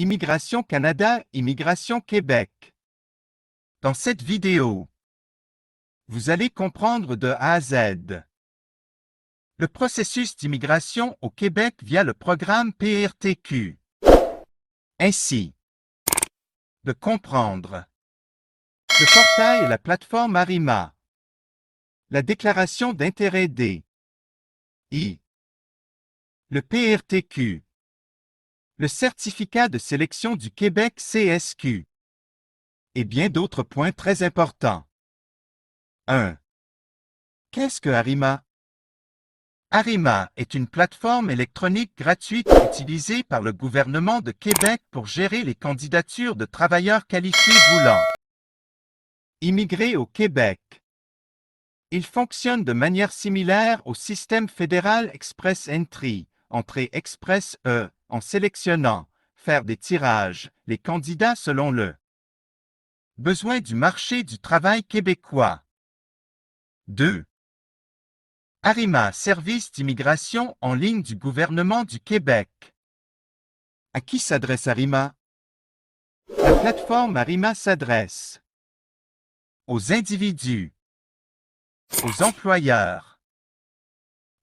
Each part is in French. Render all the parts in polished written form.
Immigration Canada, Immigration Québec. Dans cette vidéo, vous allez comprendre de A à Z le processus d'immigration au Québec via le programme PRTQ. Ainsi, de comprendre le portail et la plateforme Arima, la déclaration d'intérêt des I, le PRTQ, le certificat de sélection du Québec CSQ, et bien d'autres points très importants. 1. Qu'est-ce que Arima? Arima est une plateforme électronique gratuite utilisée par le gouvernement de Québec pour gérer les candidatures de travailleurs qualifiés voulant immigrer au Québec. Il fonctionne de manière similaire au système fédéral Express Entry, entrée Express en sélectionnant, faire des tirages, les candidats selon le besoin du marché du travail québécois. 2. Arima, service d'immigration en ligne du gouvernement du Québec. À qui s'adresse Arima? La plateforme Arima s'adresse aux individus, aux employeurs,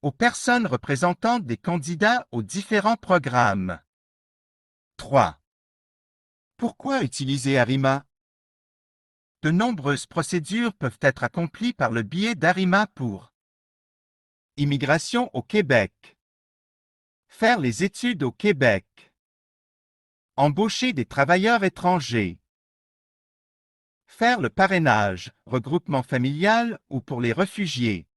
aux personnes représentantes des candidats aux différents programmes. 3. Pourquoi utiliser Arima? De nombreuses procédures peuvent être accomplies par le biais d'Arima pour immigration au Québec, faire les études au Québec, embaucher des travailleurs étrangers, faire le parrainage, regroupement familial ou pour les réfugiés.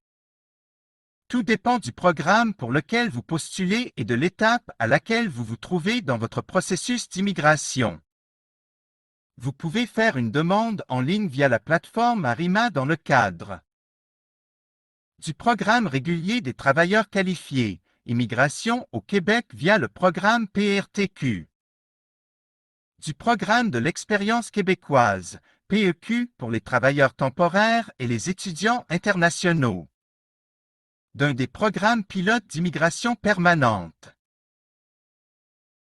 Tout dépend du programme pour lequel vous postulez et de l'étape à laquelle vous vous trouvez dans votre processus d'immigration. Vous pouvez faire une demande en ligne via la plateforme Arima dans le cadre du programme régulier des travailleurs qualifiés, immigration au Québec via le programme PRTQ, du programme de l'expérience québécoise, PEQ pour les travailleurs temporaires et les étudiants internationaux, d'un des programmes pilotes d'immigration permanente,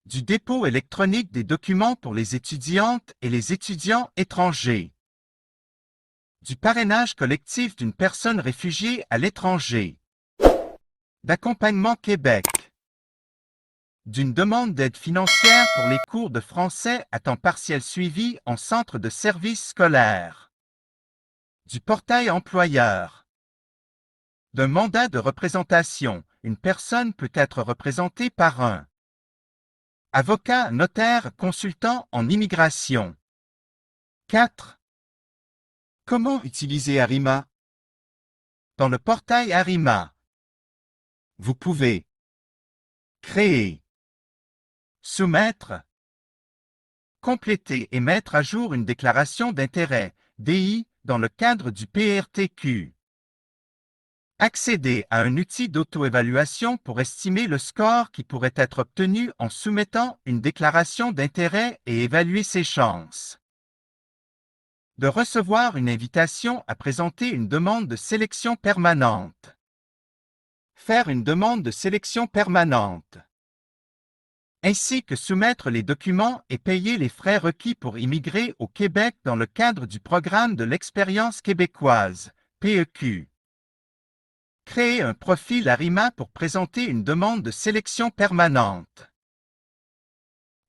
du dépôt électronique des documents pour les étudiantes et les étudiants étrangers, du parrainage collectif d'une personne réfugiée à l'étranger, d'accompagnement Québec, d'une demande d'aide financière pour les cours de français à temps partiel suivis en centre de services scolaires, du portail employeur, d'un mandat de représentation. Une personne peut être représentée par un avocat, notaire, consultant en immigration. 4. Comment utiliser Arima? Dans le portail Arima, vous pouvez créer, soumettre, compléter et mettre à jour une déclaration d'intérêt, DI, dans le cadre du PRTQ. Accéder à un outil d'auto-évaluation pour estimer le score qui pourrait être obtenu en soumettant une déclaration d'intérêt et évaluer ses chances. De recevoir une invitation à présenter une demande de sélection permanente. Faire une demande de sélection permanente. Ainsi que soumettre les documents et payer les frais requis pour immigrer au Québec dans le cadre du programme de l'expérience québécoise, PEQ. Créer un profil Arima pour présenter une demande de sélection permanente.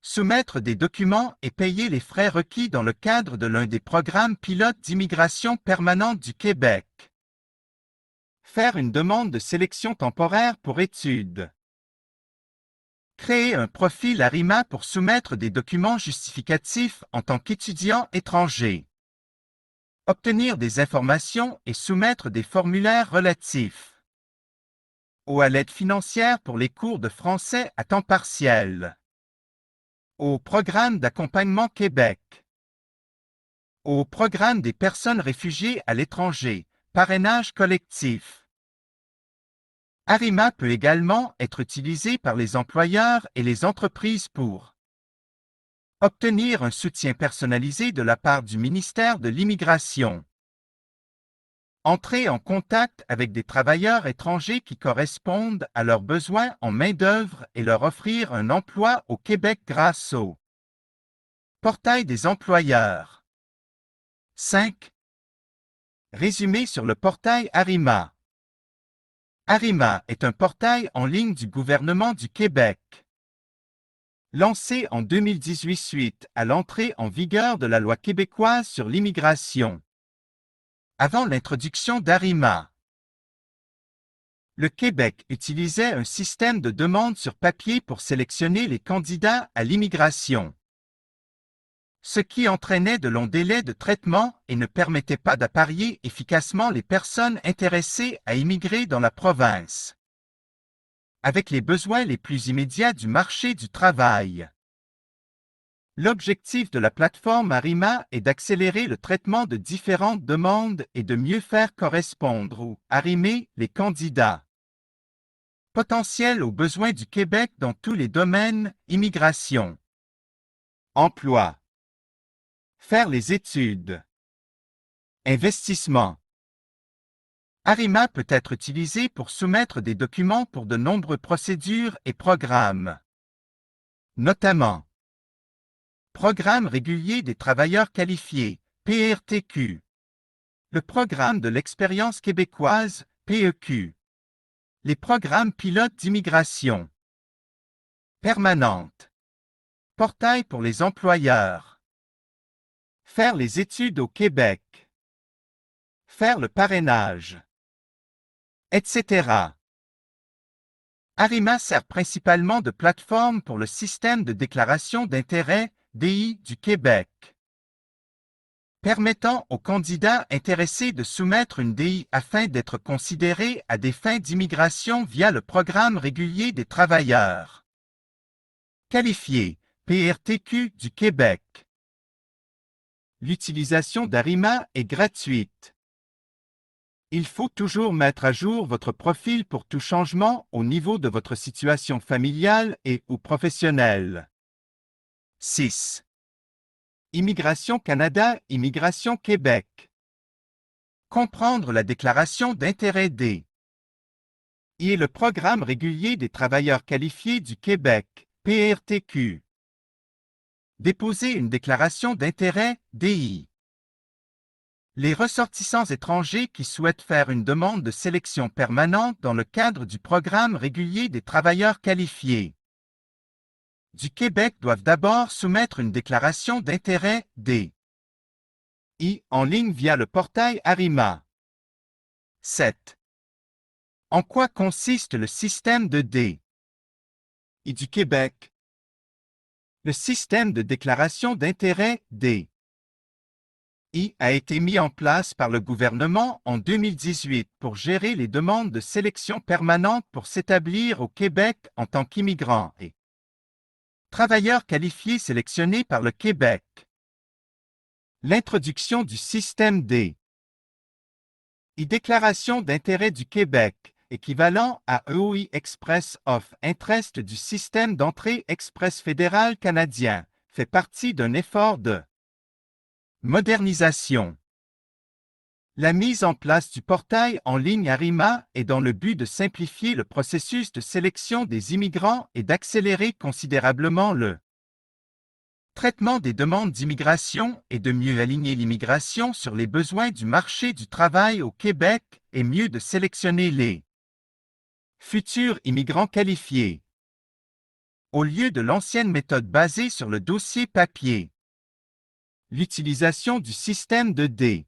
Soumettre des documents et payer les frais requis dans le cadre de l'un des programmes pilotes d'immigration permanente du Québec. Faire une demande de sélection temporaire pour études. Créer un profil Arima pour soumettre des documents justificatifs en tant qu'étudiant étranger. Obtenir des informations et soumettre des formulaires relatifs à l'aide financière pour les cours de français à temps partiel, au programme d'accompagnement Québec, au programme des personnes réfugiées à l'étranger, parrainage collectif. Arima peut également être utilisé par les employeurs et les entreprises pour obtenir un soutien personnalisé de la part du ministère de l'Immigration. Entrer en contact avec des travailleurs étrangers qui correspondent à leurs besoins en main-d'œuvre et leur offrir un emploi au Québec grâce au Portail des employeurs. 5. Résumé sur le portail Arima. Arima est un portail en ligne du gouvernement du Québec. Lancé en 2018 suite à l'entrée en vigueur de la loi québécoise sur l'immigration. Avant l'introduction d'Arima, le Québec utilisait un système de demande sur papier pour sélectionner les candidats à l'immigration, ce qui entraînait de longs délais de traitement et ne permettait pas d'apparier efficacement les personnes intéressées à immigrer dans la province, avec les besoins les plus immédiats du marché du travail. L'objectif de la plateforme Arima est d'accélérer le traitement de différentes demandes et de mieux faire correspondre ou arrimer les candidats potentiels aux besoins du Québec dans tous les domaines: immigration, emploi, faire les études, investissement. Arima peut être utilisé pour soumettre des documents pour de nombreuses procédures et programmes, notamment Programme régulier des travailleurs qualifiés, PRTQ. Le programme de l'expérience québécoise, PEQ. Les programmes pilotes d'immigration permanente. Portail pour les employeurs. Faire les études au Québec. Faire le parrainage. Etc. Arima sert principalement de plateforme pour le système de déclaration d'intérêt, DI, du Québec, permettant aux candidats intéressés de soumettre une DI afin d'être considérés à des fins d'immigration via le Programme régulier des travailleurs qualifiés, PRTQ, du Québec. L'utilisation d'Arima est gratuite. Il faut toujours mettre à jour votre profil pour tout changement au niveau de votre situation familiale et/ou professionnelle. 6. Immigration Canada, Immigration Québec. Comprendre la déclaration d'intérêt D. I est le Programme régulier des travailleurs qualifiés du Québec, PRTQ. Déposer une déclaration d'intérêt, DI. Les ressortissants étrangers qui souhaitent faire une demande de sélection permanente dans le cadre du Programme régulier des travailleurs qualifiés du Québec doivent d'abord soumettre une déclaration d'intérêt D. I en ligne via le portail Arima. 7. En quoi consiste le système de D. I du Québec? Le système de déclaration d'intérêt D. I a été mis en place par le gouvernement en 2018 pour gérer les demandes de sélection permanente pour s'établir au Québec en tant qu'immigrant et travailleurs qualifiés sélectionnés par le Québec. L'introduction du système D. I déclaration d'intérêt du Québec, équivalent à EOI Express of Interest du système d'entrée express fédéral canadien, fait partie d'un effort de modernisation. La mise en place du portail en ligne Arima est dans le but de simplifier le processus de sélection des immigrants et d'accélérer considérablement le traitement des demandes d'immigration et de mieux aligner l'immigration sur les besoins du marché du travail au Québec et mieux de sélectionner les futurs immigrants qualifiés, au lieu de l'ancienne méthode basée sur le dossier papier. L'utilisation du système de D.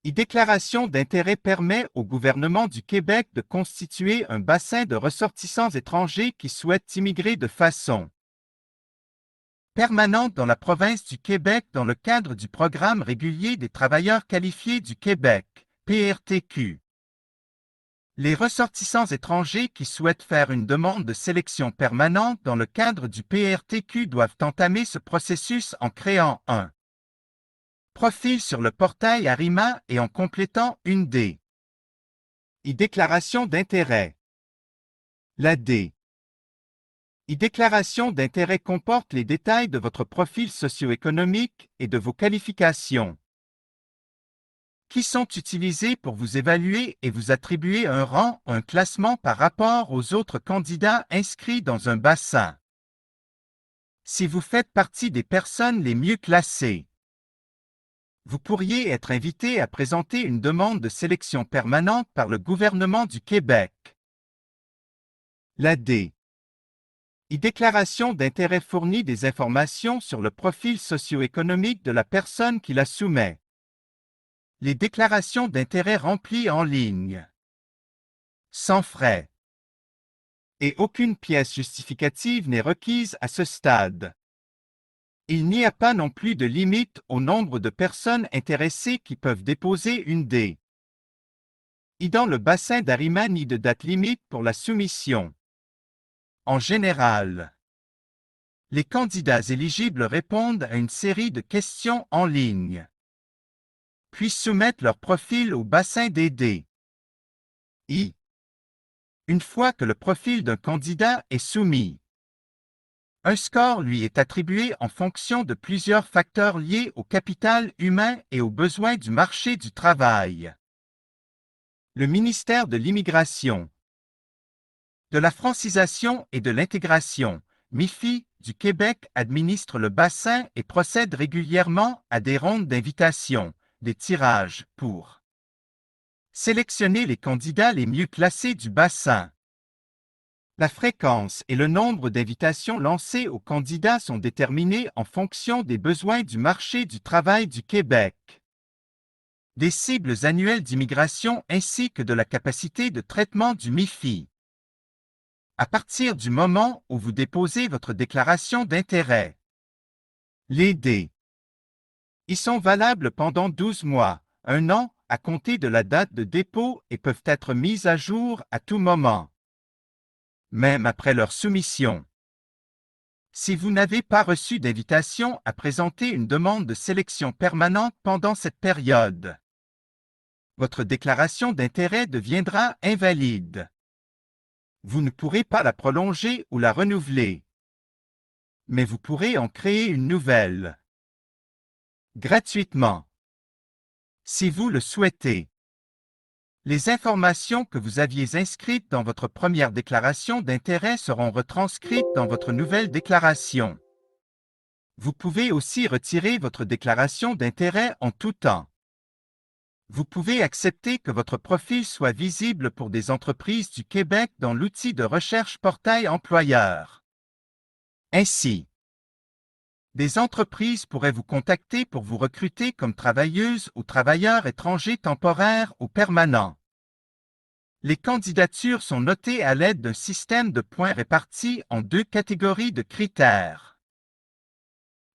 I déclaration d'intérêt permet au gouvernement du Québec de constituer un bassin de ressortissants étrangers qui souhaitent immigrer de façon permanente dans la province du Québec dans le cadre du Programme régulier des travailleurs qualifiés du Québec, PRTQ. Les ressortissants étrangers qui souhaitent faire une demande de sélection permanente dans le cadre du PRTQ doivent entamer ce processus en créant un profil sur le portail Arima et en complétant une D. I déclaration d'intérêt. La D. I déclaration d'intérêt comporte les détails de votre profil socio-économique et de vos qualifications, qui sont utilisés pour vous évaluer et vous attribuer un rang ou un classement par rapport aux autres candidats inscrits dans un bassin Si vous faites partie des personnes les mieux classées, vous pourriez être invité à présenter une demande de sélection permanente par le gouvernement du Québec. La D. Déclaration d'intérêt fournit des informations sur le profil socio-économique de la personne qui la soumet. Les déclarations d'intérêt remplies en ligne. Sans frais. Et aucune pièce justificative n'est requise à ce stade. Il n'y a pas non plus de limite au nombre de personnes intéressées qui peuvent déposer une D. Dans le bassin d'Arima ni de date limite pour la soumission. En général, les candidats éligibles répondent à une série de questions en ligne, puis soumettent leur profil au bassin des D. Une fois que le profil d'un candidat est soumis, un score lui est attribué en fonction de plusieurs facteurs liés au capital humain et aux besoins du marché du travail. Le ministère de l'Immigration, de la francisation et de l'intégration, MIFI, du Québec administre le bassin et procède régulièrement à des rondes d'invitation, des tirages, pour sélectionner les candidats les mieux classés du bassin. La fréquence et le nombre d'invitations lancées aux candidats sont déterminés en fonction des besoins du marché du travail du Québec, des cibles annuelles d'immigration ainsi que de la capacité de traitement du MIFI. À partir du moment où vous déposez votre déclaration d'intérêt, les D. sont valables pendant 12 mois, 1 an, à compter de la date de dépôt et peuvent être mises à jour à tout moment, même après leur soumission. Si vous n'avez pas reçu d'invitation à présenter une demande de sélection permanente pendant cette période, votre déclaration d'intérêt deviendra invalide. Vous ne pourrez pas la prolonger ou la renouveler, mais vous pourrez en créer une nouvelle, gratuitement, si vous le souhaitez. Les informations que vous aviez inscrites dans votre première déclaration d'intérêt seront retranscrites dans votre nouvelle déclaration. Vous pouvez aussi retirer votre déclaration d'intérêt en tout temps. Vous pouvez accepter que votre profil soit visible pour des entreprises du Québec dans l'outil de recherche Portail employeur. Ainsi, des entreprises pourraient vous contacter pour vous recruter comme travailleuse ou travailleur étranger temporaire ou permanent. Les candidatures sont notées à l'aide d'un système de points répartis en 2 catégories de critères.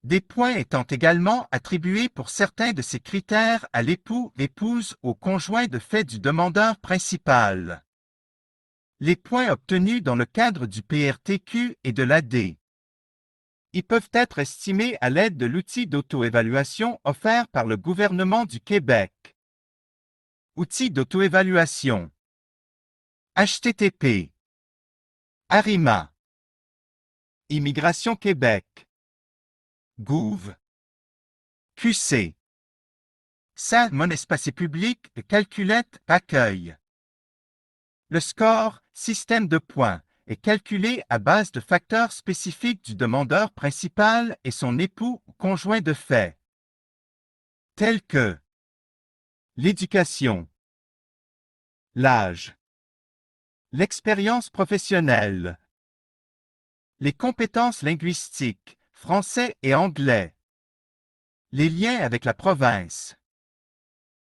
Des points étant également attribués pour certains de ces critères à l'époux, épouse ou conjoint de fait du demandeur principal. Les points obtenus dans le cadre du PRTQ et de l'AD. Ils peuvent être estimés à l'aide de l'outil d'auto-évaluation offert par le gouvernement du Québec. Outil d'auto-évaluation. http. Arima. Immigration Québec. Gouv. QC. Ça, mon espace public, calculette, accueil. Le score, système de points, est calculé à base de facteurs spécifiques du demandeur principal et son époux ou conjoint de fait, tels que l'éducation, l'âge, l'expérience professionnelle, les compétences linguistiques, français et anglais, les liens avec la province,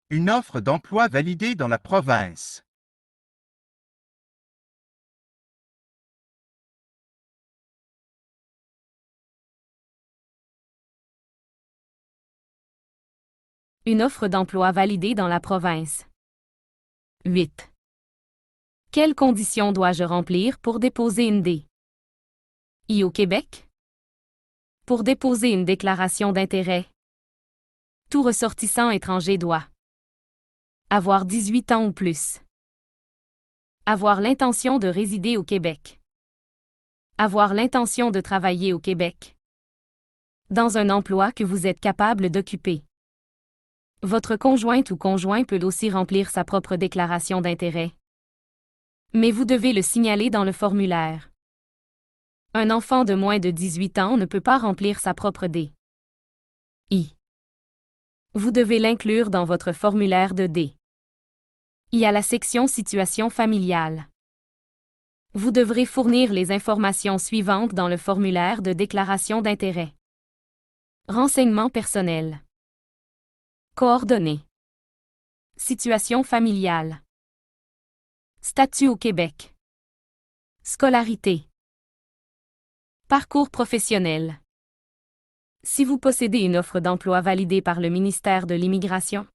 une offre d'emploi validée dans la province. Une offre d'emploi validée dans la province. 8. Quelles conditions dois-je remplir pour déposer une D? Au Québec? Pour déposer une déclaration d'intérêt, tout ressortissant étranger doit avoir 18 ans ou plus, avoir l'intention de résider au Québec, avoir l'intention de travailler au Québec, dans un emploi que vous êtes capable d'occuper. Votre conjointe ou conjoint peut aussi remplir sa propre déclaration d'intérêt, mais vous devez le signaler dans le formulaire. Un enfant de moins de 18 ans ne peut pas remplir sa propre D. Vous devez l'inclure dans votre formulaire de D. Il y a la section Situation familiale. Vous devrez fournir les informations suivantes dans le formulaire de déclaration d'intérêt. Renseignements personnels. Coordonnées. Situation familiale. Statut au Québec. Scolarité. Parcours professionnel. Si vous possédez une offre d'emploi validée par le ministère de l'Immigration,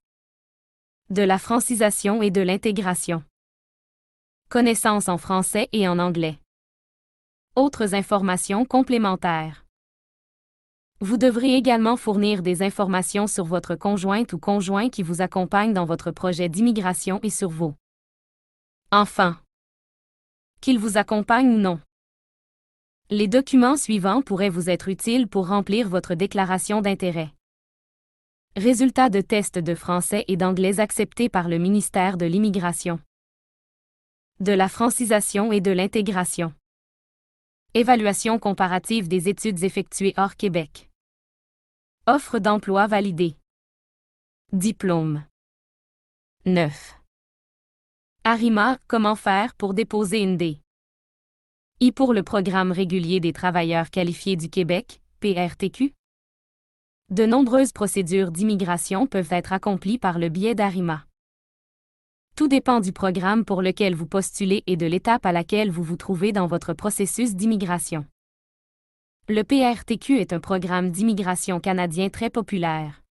de la francisation et de l'intégration. Connaissances en français et en anglais. Autres informations complémentaires. Vous devrez également fournir des informations sur votre conjointe ou conjoint qui vous accompagne dans votre projet d'immigration et sur vos enfants. Qu'ils vous accompagnent ou non. Les documents suivants pourraient vous être utiles pour remplir votre déclaration d'intérêt. Résultats de tests de français et d'anglais acceptés par le ministère de l'Immigration, de la francisation et de l'intégration. Évaluation comparative des études effectuées hors Québec. Offre d'emploi validée. Diplôme. 9. ARIMA, comment faire pour déposer une D. Pour le Programme régulier des travailleurs qualifiés du Québec, PRTQ. De nombreuses procédures d'immigration peuvent être accomplies par le biais d'ARIMA. Tout dépend du programme pour lequel vous postulez et de l'étape à laquelle vous vous trouvez dans votre processus d'immigration. Le PRTQ est un programme d'immigration canadien très populaire,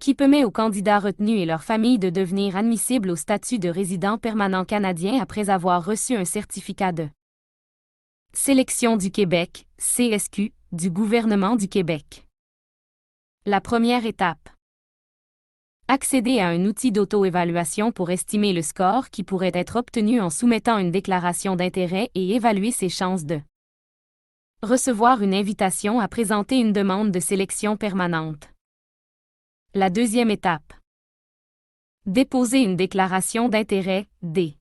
qui permet aux candidats retenus et leurs familles de devenir admissibles au statut de résident permanent canadien après avoir reçu un certificat de sélection du Québec, CSQ, du gouvernement du Québec. La première étape. Accéder à un outil d'auto-évaluation pour estimer le score qui pourrait être obtenu en soumettant une déclaration d'intérêt et évaluer ses chances de recevoir une invitation à présenter une demande de sélection permanente. La deuxième étape. Déposer une déclaration d'intérêt, D.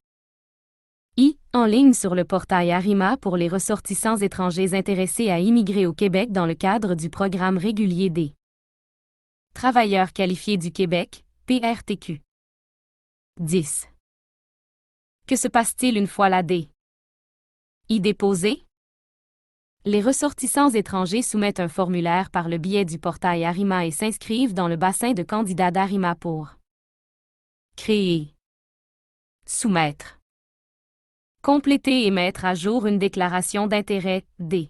En ligne sur le portail ARIMA pour les ressortissants étrangers intéressés à immigrer au Québec dans le cadre du programme régulier D. Travailleurs qualifiés du Québec, PRTQ. 10. Que se passe-t-il une fois la D. déposée? Les ressortissants étrangers soumettent un formulaire par le biais du portail ARIMA et s'inscrivent dans le bassin de candidats d'ARIMA pour créer, soumettre, compléter et mettre à jour une déclaration d'intérêt, D.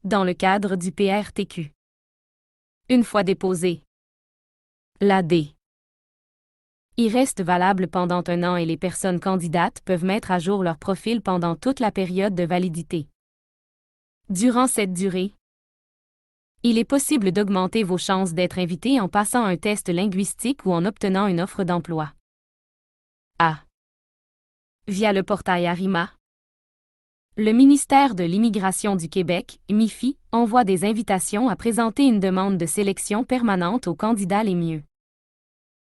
Dans le cadre du PRTQ. Une fois déposée, la D. Reste valable pendant 1 an et les personnes candidates peuvent mettre à jour leur profil pendant toute la période de validité. Durant cette durée, il est possible d'augmenter vos chances d'être invité en passant un test linguistique ou en obtenant une offre d'emploi. Via le portail ARIMA, le ministère de l'Immigration du Québec, MIFI, envoie des invitations à présenter une demande de sélection permanente aux candidats les mieux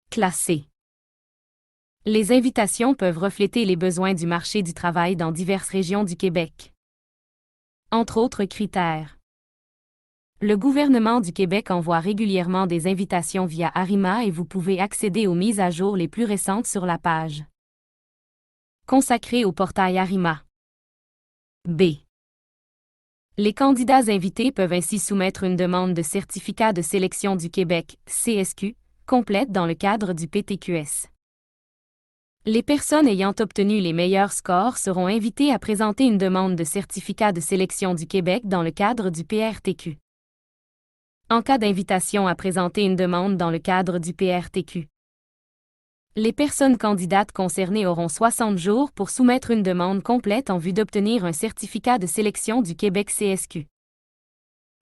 classés. Les invitations peuvent refléter les besoins du marché du travail dans diverses régions du Québec. Entre autres critères. Le gouvernement du Québec envoie régulièrement des invitations via ARIMA et vous pouvez accéder aux mises à jour les plus récentes sur la page consacrée au portail ARIMA. B. Les candidats invités peuvent ainsi soumettre une demande de certificat de sélection du Québec, CSQ, complète dans le cadre du PTQS. Les personnes ayant obtenu les meilleurs scores seront invitées à présenter une demande de certificat de sélection du Québec dans le cadre du PRTQ. En cas d'invitation à présenter une demande dans le cadre du PRTQ, les personnes candidates concernées auront 60 jours pour soumettre une demande complète en vue d'obtenir un certificat de sélection du Québec CSQ.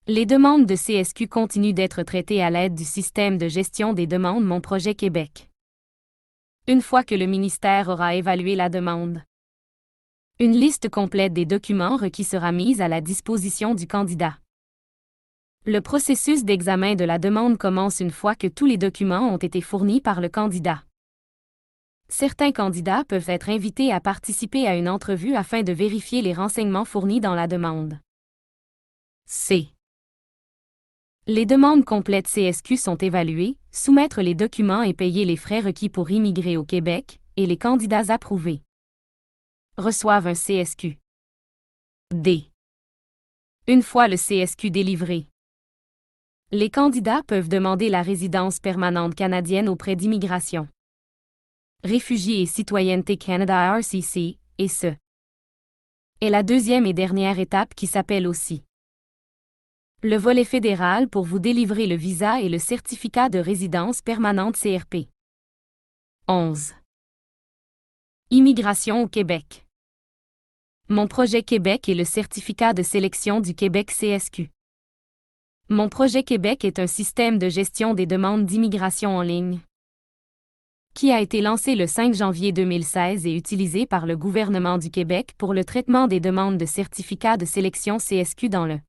Les demandes de CSQ continuent d'être traitées à l'aide du système de gestion des demandes Mon Projet Québec. Une fois que le ministère aura évalué la demande, une liste complète des documents requis sera mise à la disposition du candidat. Le processus d'examen de la demande commence une fois que tous les documents ont été fournis par le candidat. Certains candidats peuvent être invités à participer à une entrevue afin de vérifier les renseignements fournis dans la demande. C. Les demandes complètes CSQ sont évaluées, soumettre les documents et payer les frais requis pour immigrer au Québec, et les candidats approuvés reçoivent un CSQ. D. Une fois le CSQ délivré, les candidats peuvent demander la résidence permanente canadienne auprès d'Immigration, Réfugiés et Citoyenneté Canada RCC, et ce est la deuxième et dernière étape qui s'appelle aussi le volet fédéral pour vous délivrer le visa et le certificat de résidence permanente CRP. 11. Immigration au Québec. Mon projet Québec et le certificat de sélection du Québec CSQ. Mon projet Québec est un système de gestion des demandes d'immigration en ligne qui a été lancé le 5 janvier 2016 et utilisé par le gouvernement du Québec pour le traitement des demandes de certificat de sélection CSQ dans le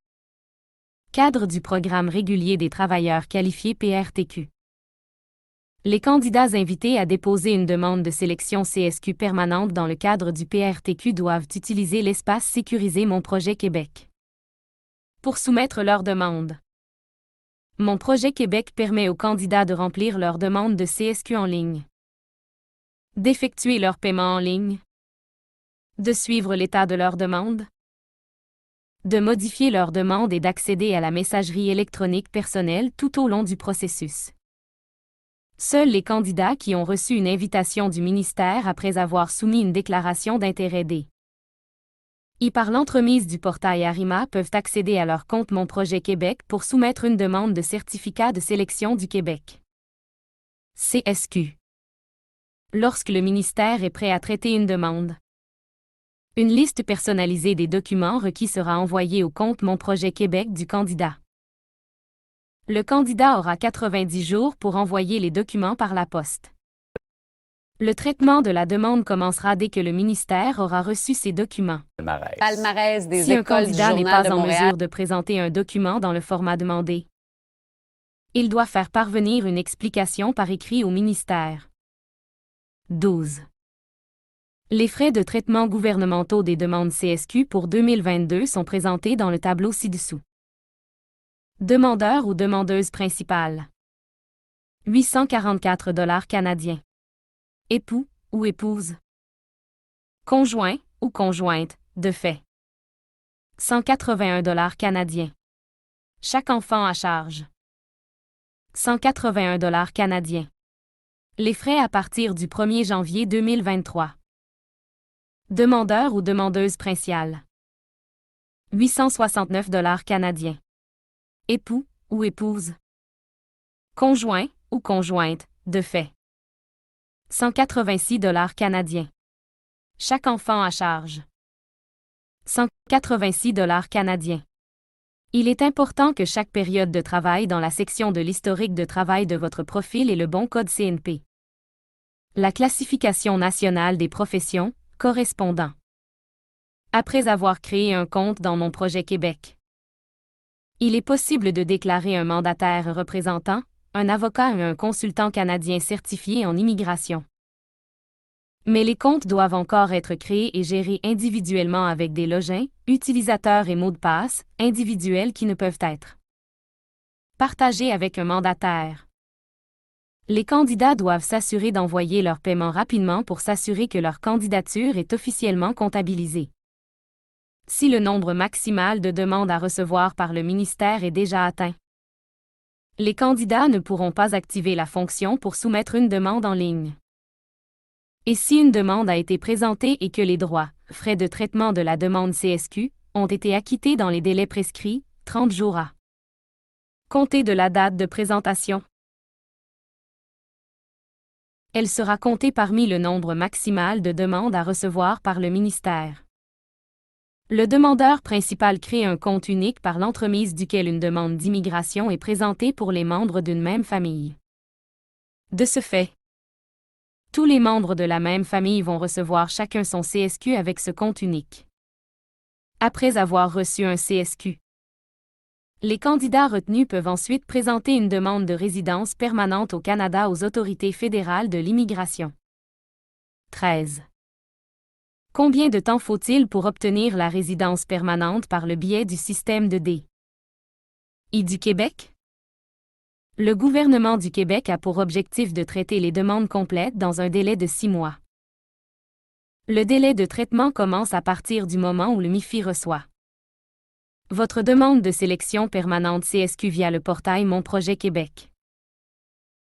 cadre du Programme régulier des travailleurs qualifiés PRTQ. Les candidats invités à déposer une demande de sélection CSQ permanente dans le cadre du PRTQ doivent utiliser l'espace sécurisé Mon projet Québec pour soumettre leur demande. Mon projet Québec permet aux candidats de remplir leur demande de CSQ en ligne, d'effectuer leur paiement en ligne, de suivre l'état de leur demande, de modifier leur demande et d'accéder à la messagerie électronique personnelle tout au long du processus. Seuls les candidats qui ont reçu une invitation du ministère après avoir soumis une déclaration d'intérêt par l'entremise du portail Arima peuvent accéder à leur compte Mon projet Québec pour soumettre une demande de certificat de sélection du Québec CSQ. Lorsque le ministère est prêt à traiter une demande, une liste personnalisée des documents requis sera envoyée au compte Mon projet Québec du candidat. Le candidat aura 90 jours pour envoyer les documents par la poste. Le traitement de la demande commencera dès que le ministère aura reçu ces documents. Palmarès des Si un écoles du candidat n'est Journal pas de en Montréal. mesure de présenter un document dans le format demandé, il doit faire parvenir une explication par écrit au ministère. 12. Les frais de traitement gouvernementaux des demandes CSQ pour 2022 sont présentés dans le tableau ci-dessous. Demandeur ou demandeuse principale. 844 $ canadiens. Époux ou épouse. Conjoint ou conjointe, de fait. 181 $ canadiens. Chaque enfant à charge. 181 $ canadiens. Les frais à partir du 1er janvier 2023. Demandeur ou demandeuse principale. 869 $ canadiens. Époux ou épouse. Conjoint ou conjointe, de fait. 186 $ canadiens. Chaque enfant à charge. 186 $ canadiens. Il est important que chaque période de travail dans la section de l'historique de travail de votre profil ait le bon code CNP. La classification nationale des professions, correspondant. Après avoir créé un compte dans Mon projet Québec, il est possible de déclarer un mandataire représentant, un avocat et un consultant canadien certifié en immigration. Mais les comptes doivent encore être créés et gérés individuellement avec des logins, utilisateurs et mots de passe individuels qui ne peuvent être partagés avec un mandataire. Les candidats doivent s'assurer d'envoyer leur paiement rapidement pour s'assurer que leur candidature est officiellement comptabilisée. Si le nombre maximal de demandes à recevoir par le ministère est déjà atteint, les candidats ne pourront pas activer la fonction pour soumettre une demande en ligne. Et si une demande a été présentée et que les droits, frais de traitement de la demande CSQ, ont été acquittés dans les délais prescrits, 30 jours à compter de la date de présentation, elle sera comptée parmi le nombre maximal de demandes à recevoir par le ministère. Le demandeur principal crée un compte unique par l'entremise duquel une demande d'immigration est présentée pour les membres d'une même famille. De ce fait, tous les membres de la même famille vont recevoir chacun son CSQ avec ce compte unique. Après avoir reçu un CSQ, les candidats retenus peuvent ensuite présenter une demande de résidence permanente au Canada aux autorités fédérales de l'immigration. 13. Combien de temps faut-il pour obtenir la résidence permanente par le biais du système de D? I du Québec? Le gouvernement du Québec a pour objectif de traiter les demandes complètes dans un délai de 6 mois. Le délai de traitement commence à partir du moment où le MIFI reçoit votre demande de sélection permanente CSQ via le portail Mon Projet Québec.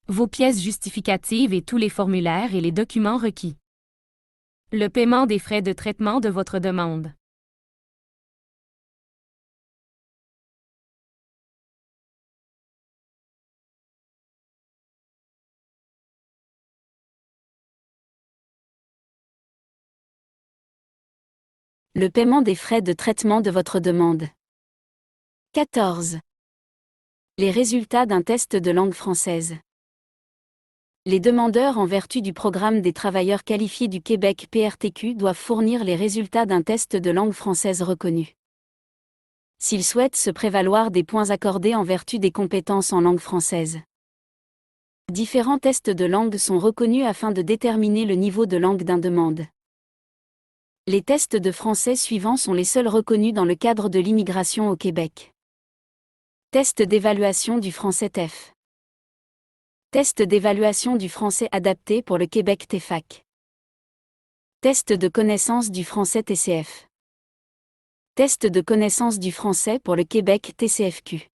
Vos pièces justificatives et tous les formulaires et les documents requis. Le paiement des frais de traitement de votre demande. Le paiement des frais de traitement de votre demande. 14. Les résultats d'un test de langue française. Les demandeurs en vertu du programme des travailleurs qualifiés du Québec PRTQ doivent fournir les résultats d'un test de langue française reconnu. S'ils souhaitent se prévaloir des points accordés en vertu des compétences en langue française. Différents tests de langue sont reconnus afin de déterminer le niveau de langue d'un demande. Les tests de français suivants sont les seuls reconnus dans le cadre de l'immigration au Québec. Test d'évaluation du français TEF. Test d'évaluation du français adapté pour le Québec TEFAC. Test de connaissance du français TCF. Test de connaissance du français pour le Québec TCFQ.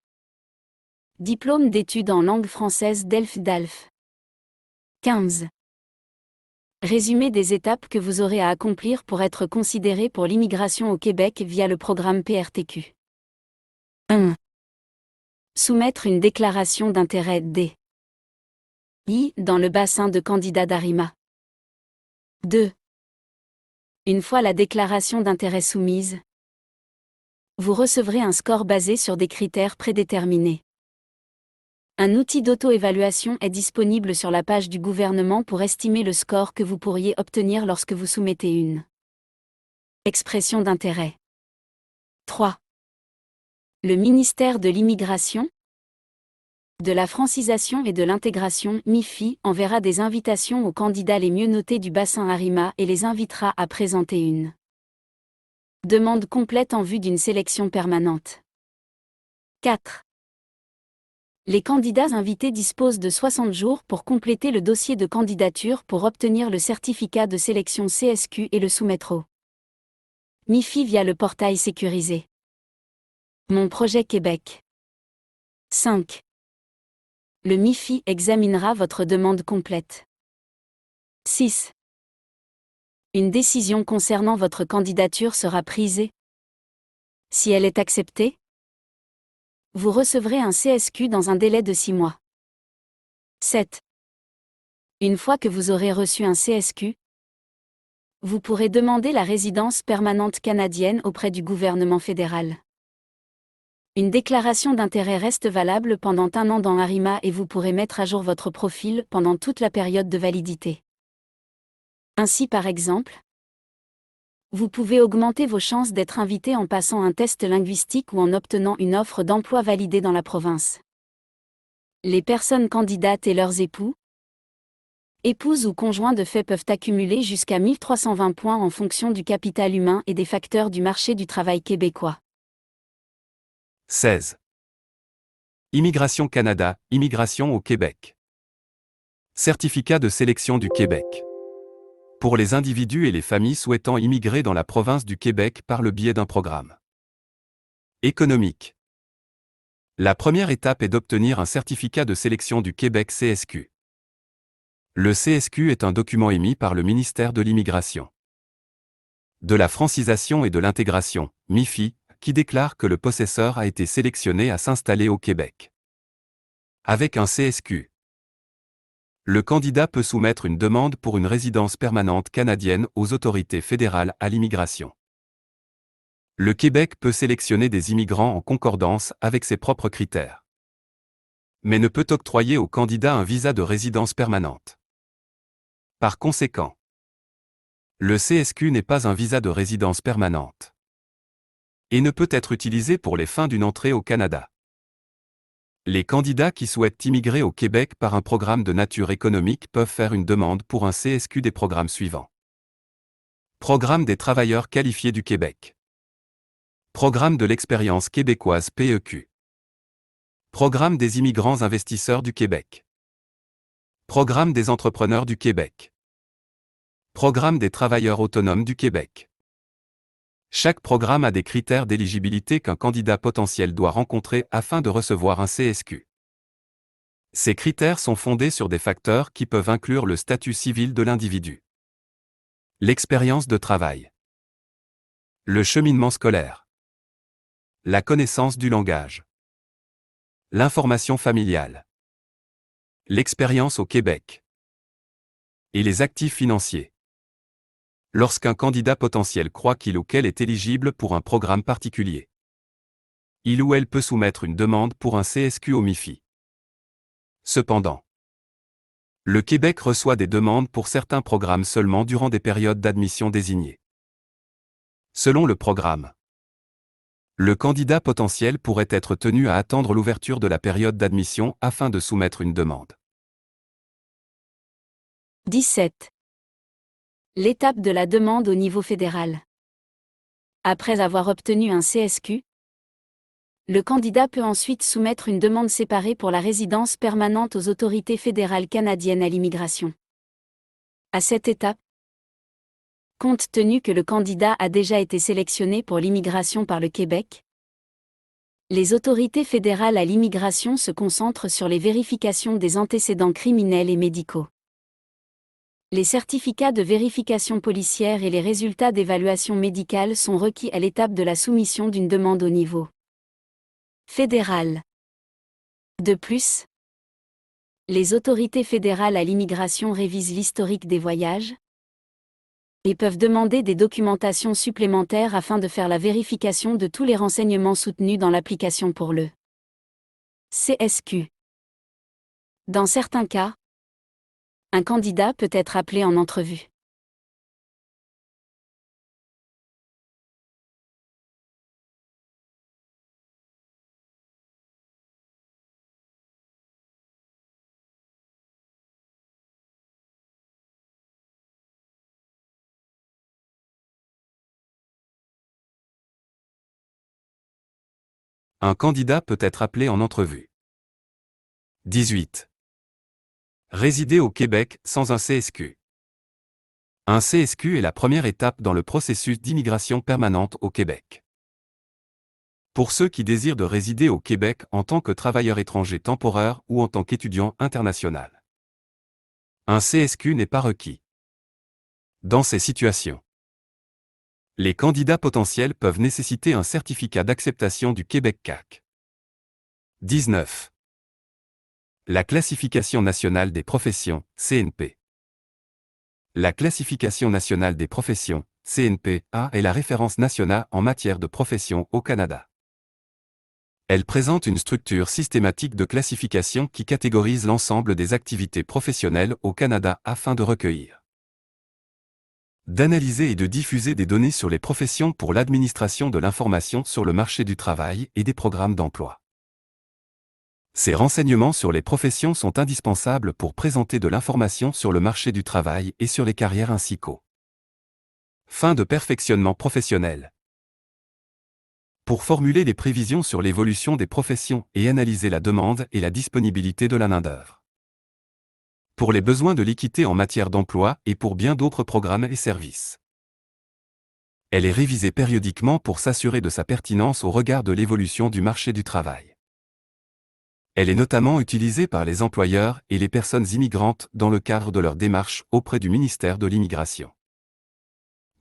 Diplôme d'études en langue française DELF-DALF. 15. Résumé des étapes que vous aurez à accomplir pour être considéré pour l'immigration au Québec via le programme PRTQ. 1. Soumettre une déclaration d'intérêt D. I dans le bassin de candidats d'ARIMA. 2. Une fois la déclaration d'intérêt soumise, vous recevrez un score basé sur des critères prédéterminés. Un outil d'auto-évaluation est disponible sur la page du gouvernement pour estimer le score que vous pourriez obtenir lorsque vous soumettez une expression d'intérêt. 3. Le ministère de l'Immigration, de la Francisation et de l'Intégration MIFI enverra des invitations aux candidats les mieux notés du bassin ARIMA et les invitera à présenter une demande complète en vue d'une sélection permanente. 4. Les candidats invités disposent de 60 jours pour compléter le dossier de candidature pour obtenir le certificat de sélection CSQ et le soumettre au MIFI via le portail sécurisé Mon Projet Québec. 5. Le MIFI examinera votre demande complète. 6. Une décision concernant votre candidature sera prise et, si elle est acceptée, vous recevrez un CSQ dans un délai de 6 mois. 7. Une fois que vous aurez reçu un CSQ, vous pourrez demander la résidence permanente canadienne auprès du gouvernement fédéral. Une déclaration d'intérêt reste valable pendant 1 an dans ARIMA et vous pourrez mettre à jour votre profil pendant toute la période de validité. Ainsi par exemple, vous pouvez augmenter vos chances d'être invité en passant un test linguistique ou en obtenant une offre d'emploi validée dans la province. Les personnes candidates et leurs époux, épouses ou conjoints de fait peuvent accumuler jusqu'à 1320 points en fonction du capital humain et des facteurs du marché du travail québécois. 16. Immigration Canada, immigration au Québec. Certificat de sélection du Québec. Pour les individus et les familles souhaitant immigrer dans la province du Québec par le biais d'un programme économique. La première étape est d'obtenir un certificat de sélection du Québec CSQ. Le CSQ est un document émis par le ministère de l'Immigration, de la Francisation et de l'Intégration, MIFI, qui déclare que le possesseur a été sélectionné à s'installer au Québec. Avec un CSQ, le candidat peut soumettre une demande pour une résidence permanente canadienne aux autorités fédérales à l'immigration. Le Québec peut sélectionner des immigrants en concordance avec ses propres critères, mais ne peut octroyer au candidat un visa de résidence permanente. Par conséquent, le CSQ n'est pas un visa de résidence permanente et ne peut être utilisé pour les fins d'une entrée au Canada. Les candidats qui souhaitent immigrer au Québec par un programme de nature économique peuvent faire une demande pour un CSQ des programmes suivants. Programme des travailleurs qualifiés du Québec. Programme de l'expérience québécoise PEQ. Programme des immigrants investisseurs du Québec. Programme des entrepreneurs du Québec. Programme des travailleurs autonomes du Québec. Chaque programme a des critères d'éligibilité qu'un candidat potentiel doit rencontrer afin de recevoir un CSQ. Ces critères sont fondés sur des facteurs qui peuvent inclure le statut civil de l'individu, l'expérience de travail, le cheminement scolaire, la connaissance du langage, l'information familiale, l'expérience au Québec et les actifs financiers. Lorsqu'un candidat potentiel croit qu'il ou qu'elle est éligible pour un programme particulier, il ou elle peut soumettre une demande pour un CSQ au MIFI. Cependant, le Québec reçoit des demandes pour certains programmes seulement durant des périodes d'admission désignées. Selon le programme, le candidat potentiel pourrait être tenu à attendre l'ouverture de la période d'admission afin de soumettre une demande. 17. L'étape de la demande au niveau fédéral. Après avoir obtenu un CSQ, le candidat peut ensuite soumettre une demande séparée pour la résidence permanente aux autorités fédérales canadiennes à l'immigration. À cette étape, compte tenu que le candidat a déjà été sélectionné pour l'immigration par le Québec, les autorités fédérales à l'immigration se concentrent sur les vérifications des antécédents criminels et médicaux. Les certificats de vérification policière et les résultats d'évaluation médicale sont requis à l'étape de la soumission d'une demande au niveau fédéral. De plus, les autorités fédérales à l'immigration révisent l'historique des voyages et peuvent demander des documentations supplémentaires afin de faire la vérification de tous les renseignements soutenus dans l'application pour le CSQ. Dans certains cas, un candidat peut être appelé en entrevue. Un candidat peut être appelé en entrevue. 18. Résider au Québec sans un CSQ. Un CSQ est la première étape dans le processus d'immigration permanente au Québec. Pour ceux qui désirent de résider au Québec en tant que travailleur étranger temporaire ou en tant qu'étudiant international, un CSQ n'est pas requis. Dans ces situations, les candidats potentiels peuvent nécessiter un certificat d'acceptation du Québec CAQ. 19. La classification nationale des professions, CNP. La classification nationale des professions, CNP-A, est la référence nationale en matière de profession au Canada. Elle présente une structure systématique de classification qui catégorise l'ensemble des activités professionnelles au Canada afin de recueillir, d'analyser et de diffuser des données sur les professions pour l'administration de l'information sur le marché du travail et des programmes d'emploi. Ces renseignements sur les professions sont indispensables pour présenter de l'information sur le marché du travail et sur les carrières ainsi qu'aux fins de perfectionnement professionnel. Pour formuler des prévisions sur l'évolution des professions et analyser la demande et la disponibilité de la main-d'œuvre. Pour les besoins de l'équité en matière d'emploi et pour bien d'autres programmes et services. Elle est révisée périodiquement pour s'assurer de sa pertinence au regard de l'évolution du marché du travail. Elle est notamment utilisée par les employeurs et les personnes immigrantes dans le cadre de leur démarche auprès du ministère de l'Immigration,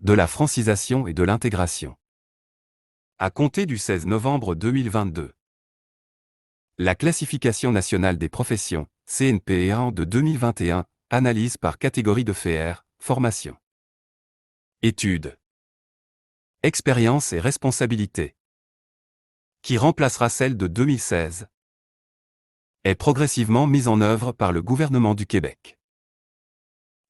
de la francisation et de l'intégration. À compter du 16 novembre 2022. La classification nationale des professions, CNP-A de 2021, analyse par catégorie de FR, formation, études, expérience et responsabilité, qui remplacera celle de 2016, est progressivement mise en œuvre par le gouvernement du Québec.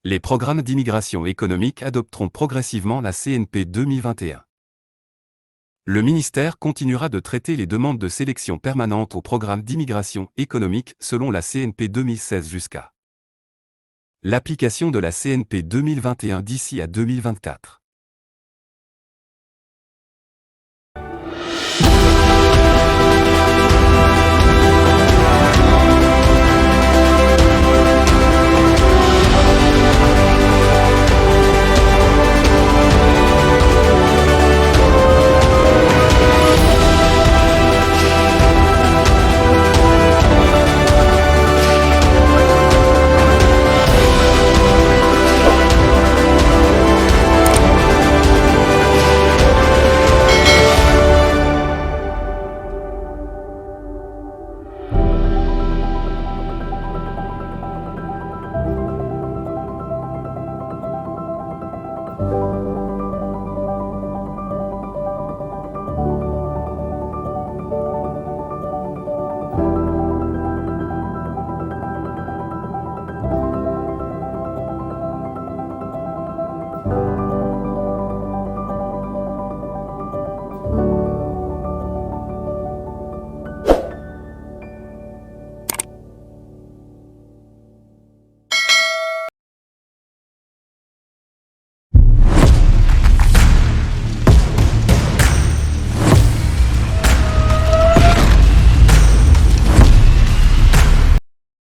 Les programmes d'immigration économique adopteront progressivement la CNP 2021. Le ministère continuera de traiter les demandes de sélection permanente au programme d'immigration économique selon la CNP 2016 jusqu'à l'application de la CNP 2021 d'ici à 2024.